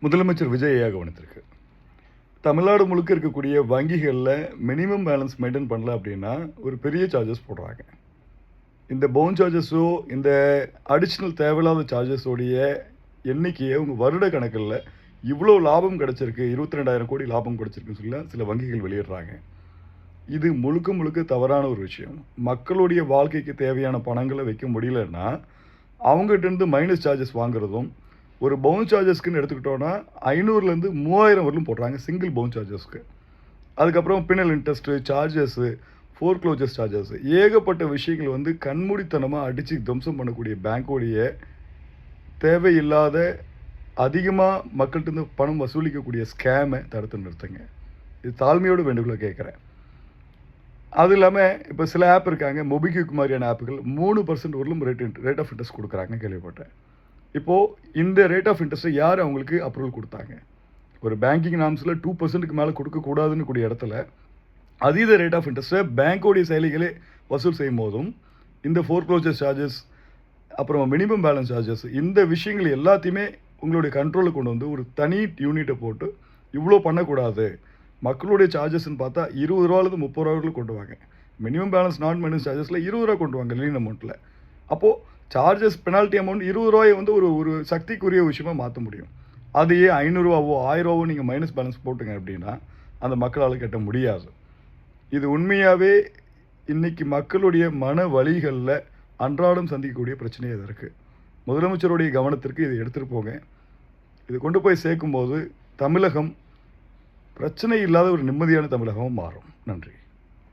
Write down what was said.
முதலமைச்சர் விஜய் ஐயா கவனித்திருக்கு. தமிழ்நாடு முழுக்க இருக்கக்கூடிய வங்கிகளில் மினிமம் பேலன்ஸ் மெயின்டைன் பண்ணல அப்படின்னா ஒரு பெரிய சார்ஜஸ் போடுறாங்க. இந்த பவுன் சார்ஜஸோ இந்த அடிஷ்னல் தேவையில்லாத சார்ஜஸோடைய எண்ணிக்கையை உங்கள் வருட கணக்கில் இவ்வளோ லாபம் கிடச்சிருக்கு, 22,000 கோடி லாபம் கிடச்சிருக்குன்னு சொல்லி சில வங்கிகள் வெளியிடுறாங்க. இது முழுக்க முழுக்க தவறான ஒரு விஷயம். மக்களுடைய வாழ்க்கைக்கு தேவையான பணங்களை வைக்க முடியலன்னா அவங்ககிட்டருந்து மைனஸ் சார்ஜஸ் வாங்குறதும், ஒரு பவுன் சார்ஜஸ்க்குன்னு எடுத்துக்கிட்டோன்னா 500லேருந்து 3000 வரலும் போடுறாங்க சிங்கிள் பவுன் சார்ஜஸ்க்கு. அதுக்கப்புறம் பின்னல் இன்ட்ரெஸ்ட்டு, சார்ஜஸ்ஸு, ஃபோர்க்ளோஜர்ஸ் சார்ஜஸ், ஏகப்பட்ட விஷயங்கள் வந்து கண்மூடித்தனமாக அடித்து துவம்சம் பண்ணக்கூடிய பேங்க்கோடைய தேவையில்லாத அதிகமாக மக்கள்கிட்ட பணம் வசூலிக்கக்கூடிய ஸ்கேமை தடுத்து நிறுத்துங்க. இது தாழ்மையோடு வேண்டுகோளை கேட்குறேன். அது இல்லாமல் இப்போ சில ஆப் இருக்காங்க, மொபிக்விக் மாதிரியான ஆப்புகள் 3% வரலும் ரேட் ஆஃப் இன்ட்ரெஸ்ட் கொடுக்குறாங்க கேள்விப்பட்டேன். இப்போது இந்த ரேட் ஆஃப் இன்ட்ரெஸ்ட்டை யார் அவங்களுக்கு அப்ரூவல் கொடுத்தாங்க? ஒரு பேங்கிங் நாம்ஸில் 2%க்கு மேலே கொடுக்கக்கூடாதுன்னு கூடிய இடத்துல அதீத ரேட் ஆஃப் இன்ட்ரெஸ்ட்டை பேங்க்கோடைய செயலிகளே வசூல் செய்யும் போதும் இந்த ஃபோர்க்ளோஜர் சார்ஜஸ், அப்புறம் மினிமம் பேலன்ஸ் சார்ஜஸ், இந்த விஷயங்கள் எல்லாத்தையுமே உங்களுடைய கண்ட்ரோலுக்கு கொண்டு வந்து ஒரு தனி யூனிட்டை போட்டு இவ்வளோ பண்ணக்கூடாது, மக்களுடைய சார்ஜஸ்ன்னு பார்த்தா 20 ரூபாலேருந்து 30 ரூபாய்க்குள்ள கொண்டு வாங்க. மினிமம் பேலன்ஸ் நான் மெயின்டெனன்ஸ் சார்ஜஸில் 20 ரூபா கொண்டு வாங்க லீன் அமௌண்ட்டில். அப்போது சார்ஜஸ் பெனால்ட்டி அமௌண்ட் 20 ரூபாயை வந்து ஒரு சக்திக்குரிய விஷயமாக மாற்ற முடியும். அதையே 500 ரூபாவோ 1000 ரூபாவோ நீங்கள் மைனஸ் பேலன்ஸ் போட்டுங்க அப்படின்னா அந்த மக்களால் கட்ட முடியாது. இது உண்மையாகவே இன்றைக்கி மக்களுடைய மன வலிகளில் அன்றாடம் சந்திக்கக்கூடிய பிரச்சனையாக இது இருக்குது. முதலமைச்சருடைய கவனத்திற்கு இதை எடுத்துகிட்டு போங்க. இது கொண்டு போய் சேர்க்கும்போது தமிழகம் பிரச்சனை இல்லாத ஒரு நிம்மதியான தமிழகமாக மாறும். நன்றி.